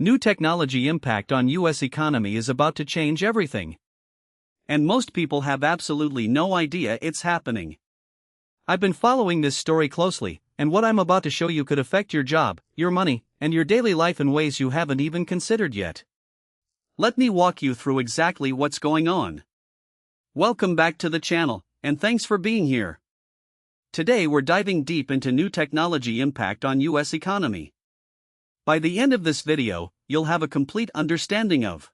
New technology impact on US economy is about to change everything. And most people have absolutely no idea it's happening. I've been following this story closely, and what I'm about to show you could affect your job, your money, and your daily life in ways you haven't even considered yet. Let me walk you through exactly what's going on. Welcome back to the channel, and thanks for being here. Today we're diving deep into new technology impact on US economy. By the end of this video, you'll have a complete understanding of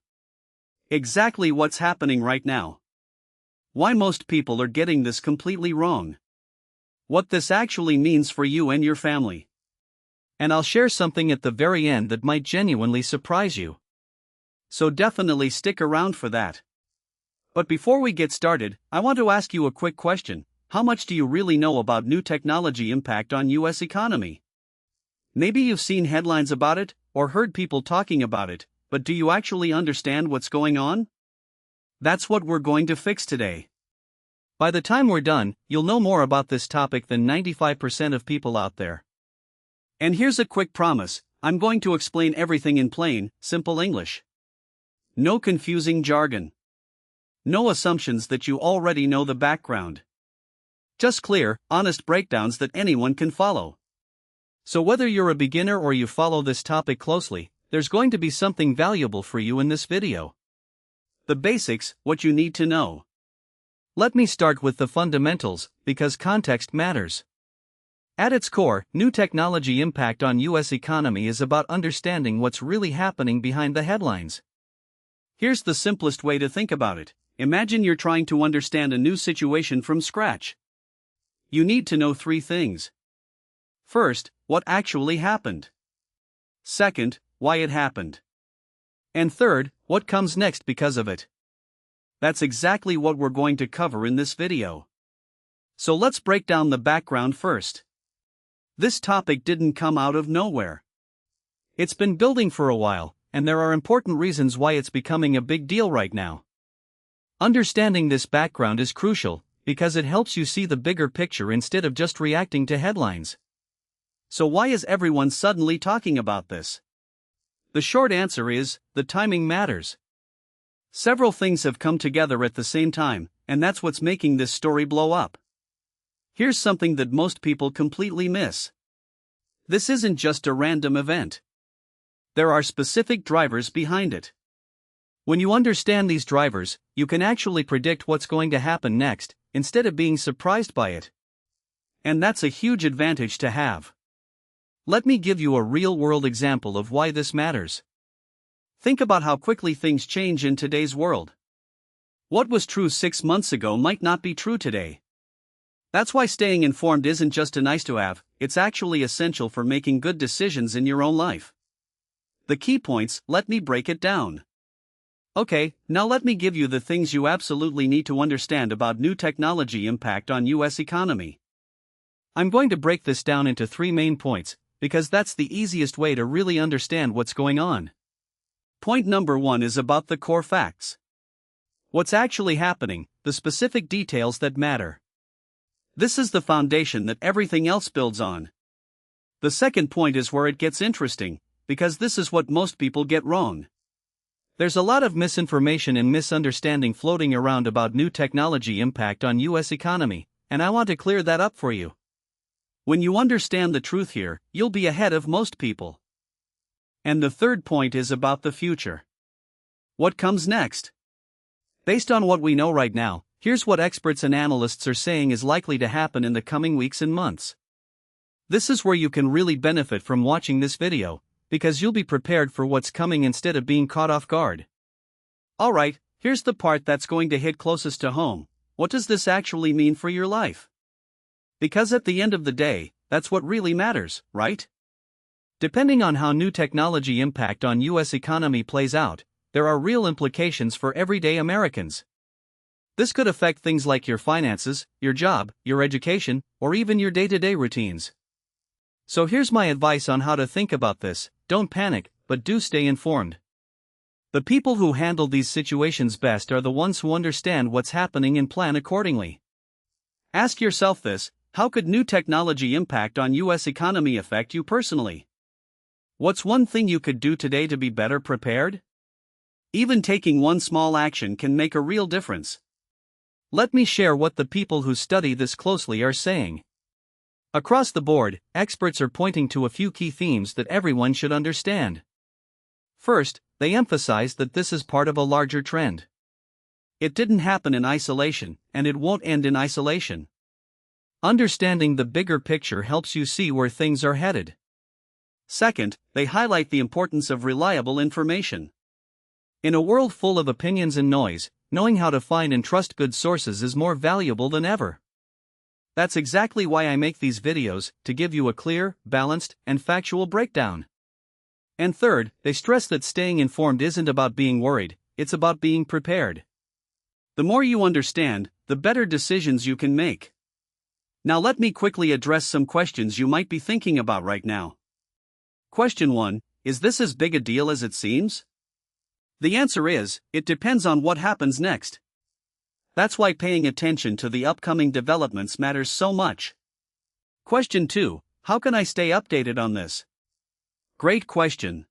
exactly what's happening right now, why most people are getting this completely wrong, what this actually means for you and your family. And I'll share something at the very end that might genuinely surprise you. So definitely stick around for that. But before we get started, I want to ask you a quick question. How much do you really know about new technology impact on US economy? Maybe you've seen headlines about it, or heard people talking about it, but do you actually understand what's going on? That's what we're going to fix today. By the time we're done, you'll know more about this topic than 95% of people out there. And here's a quick promise, I'm going to explain everything in plain, simple English. No confusing jargon. No assumptions that you already know the background. Just clear, honest breakdowns that anyone can follow. So whether you're a beginner or you follow this topic closely, there's going to be something valuable for you in this video. The basics, what you need to know. Let me start with the fundamentals, because context matters. At its core, new technology impact on US economy is about understanding what's really happening behind the headlines. Here's the simplest way to think about it. Imagine you're trying to understand a new situation from scratch. You need to know three things. First, what actually happened. Second, why it happened. And third, what comes next because of it. That's exactly what we're going to cover in this video. So let's break down the background first. This topic didn't come out of nowhere. It's been building for a while, and there are important reasons why it's becoming a big deal right now. Understanding this background is crucial, because it helps you see the bigger picture instead of just reacting to headlines. So why is everyone suddenly talking about this? The short answer is, the timing matters. Several things have come together at the same time, and that's what's making this story blow up. Here's something that most people completely miss. This isn't just a random event. There are specific drivers behind it. When you understand these drivers, you can actually predict what's going to happen next, instead of being surprised by it. And that's a huge advantage to have. Let me give you a real-world example of why this matters. Think about how quickly things change in today's world. What was true 6 months ago might not be true today. That's why staying informed isn't just a nice-to-have, it's actually essential for making good decisions in your own life. The key points, let me break it down. Okay, now let me give you the things you absolutely need to understand about new technology impact on US economy. I'm going to break this down into 3 main points, because that's the easiest way to really understand what's going on. Point number 1 is about the core facts. What's actually happening, the specific details that matter. This is the foundation that everything else builds on. The second point is where it gets interesting, because this is what most people get wrong. There's a lot of misinformation and misunderstanding floating around about new technology impact on US economy, and I want to clear that up for you. When you understand the truth here, you'll be ahead of most people. And the third point is about the future. What comes next? Based on what we know right now, here's what experts and analysts are saying is likely to happen in the coming weeks and months. This is where you can really benefit from watching this video, because you'll be prepared for what's coming instead of being caught off guard. Alright, here's the part that's going to hit closest to home. What does this actually mean for your life? Because at the end of the day, that's what really matters, right? Depending on how new technology impact on US economy plays out, there are real implications for everyday Americans. This could affect things like your finances, your job, your education, or even your day-to-day routines. So here's my advice on how to think about this. Don't panic, but do stay informed. The people who handle these situations best are the ones who understand what's happening and plan accordingly. Ask yourself this: how could new technology impact on US economy affect you personally? What's one thing you could do today to be better prepared? Even taking one small action can make a real difference. Let me share what the people who study this closely are saying. Across the board, experts are pointing to a few key themes that everyone should understand. First, they emphasize that this is part of a larger trend. It didn't happen in isolation, and it won't end in isolation. Understanding the bigger picture helps you see where things are headed. Second, they highlight the importance of reliable information. In a world full of opinions and noise, knowing how to find and trust good sources is more valuable than ever. That's exactly why I make these videos, to give you a clear, balanced, and factual breakdown. And third, they stress that staying informed isn't about being worried, it's about being prepared. The more you understand, the better decisions you can make. Now let me quickly address some questions you might be thinking about right now. Question 1, is this as big a deal as it seems? The answer is, it depends on what happens next. That's why paying attention to the upcoming developments matters so much. Question 2, how can I stay updated on this? Great question.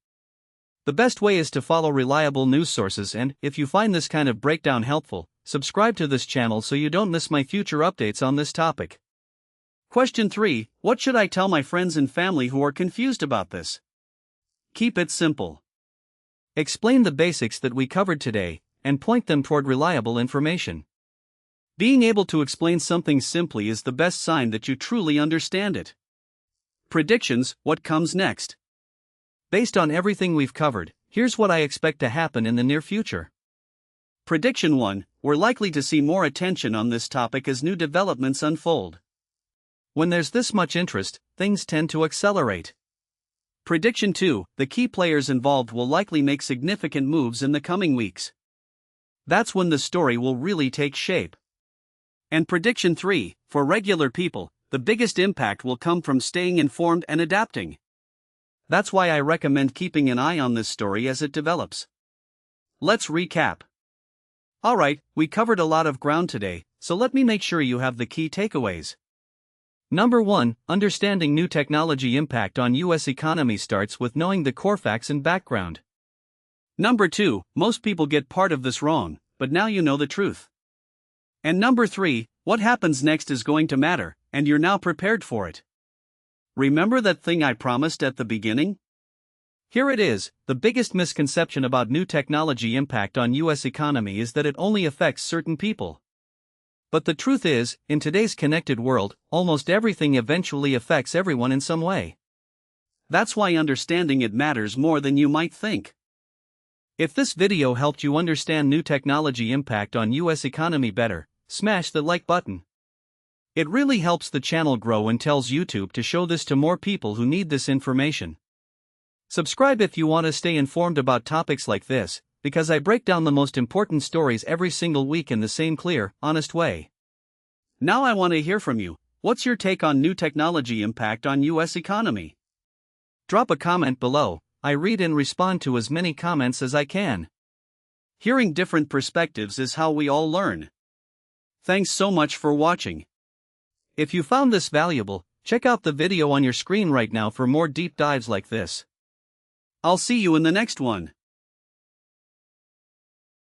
The best way is to follow reliable news sources, and, if you find this kind of breakdown helpful, subscribe to this channel so you don't miss my future updates on this topic. Question 3, what should I tell my friends and family who are confused about this? Keep it simple. Explain the basics that we covered today, and point them toward reliable information. Being able to explain something simply is the best sign that you truly understand it. Predictions, what comes next? Based on everything we've covered, here's what I expect to happen in the near future. Prediction 1, we're likely to see more attention on this topic as new developments unfold. When there's this much interest, things tend to accelerate. Prediction 2, the key players involved will likely make significant moves in the coming weeks. That's when the story will really take shape. And prediction 3, for regular people, the biggest impact will come from staying informed and adapting. That's why I recommend keeping an eye on this story as it develops. Let's recap. Alright, we covered a lot of ground today, so let me make sure you have the key takeaways. Number 1, understanding new technology impact on U.S. economy starts with knowing the core facts and background. Number 2, most people get part of this wrong, but now you know the truth. And number 3, what happens next is going to matter, and you're now prepared for it. Remember that thing I promised at the beginning? Here it is, the biggest misconception about new technology impact on U.S. economy is that it only affects certain people. But the truth is, in today's connected world, almost everything eventually affects everyone in some way. That's why understanding it matters more than you might think. If this video helped you understand new technology impact on U.S. economy better, smash the like button. It really helps the channel grow and tells YouTube to show this to more people who need this information. Subscribe if you want to stay informed about topics like this, because I break down the most important stories every single week in the same clear, honest way. Now I want to hear from you. What's your take on new technology impact on U.S. economy? Drop a comment below. I read and respond to as many comments as I can. Hearing different perspectives is how we all learn. Thanks so much for watching. If you found this valuable, check out the video on your screen right now for more deep dives like this. I'll see you in the next one.